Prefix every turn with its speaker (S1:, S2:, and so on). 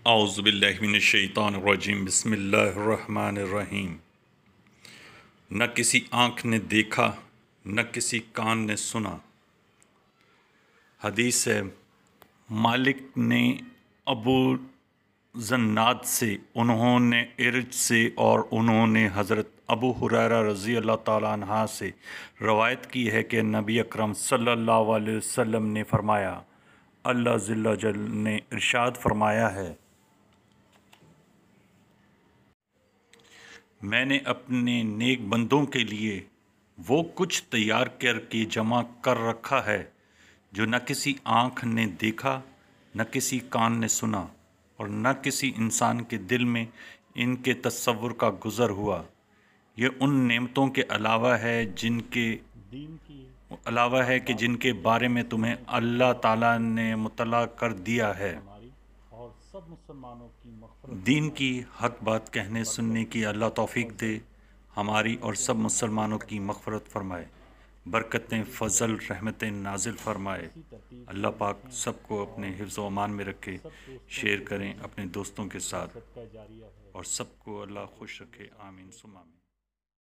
S1: اعوذ باللہ من الشیطان الرجیم بسم اللہ الرحمن الرحیم۔ نہ کسی آنکھ نے دیکھا نہ کسی کان نے سنا۔ حدیث ہے، مالک نے ابو زناد سے، انہوں نے ارج سے اور انہوں نے حضرت ابو ہریرہ رضی اللہ تعالیٰ عنہ سے روایت کی ہے کہ نبی اکرم صلی اللہ علیہ وسلم نے فرمایا، اللہ جل جل نے ارشاد فرمایا ہے، میں نے اپنے نیک بندوں کے لیے وہ کچھ تیار کر کے جمع کر رکھا ہے جو نہ کسی آنکھ نے دیکھا نہ کسی کان نے سنا اور نہ کسی انسان کے دل میں ان کے تصور کا گزر ہوا۔ یہ ان نعمتوں کے علاوہ ہے جن کے بارے میں تمہیں اللہ تعالیٰ نے مطلع کر دیا ہے۔ دین کی حق بات کہنے سننے کی اللہ توفیق دے، ہماری اور سب مسلمانوں کی مغفرت فرمائے، برکتیں فضل رحمتیں نازل فرمائے۔ اللہ پاک سب کو اپنے حفظ و امان میں رکھے، شیئر کریں اپنے دوستوں کے ساتھ اور سب کو اللہ خوش رکھے، آمین ثم آمین۔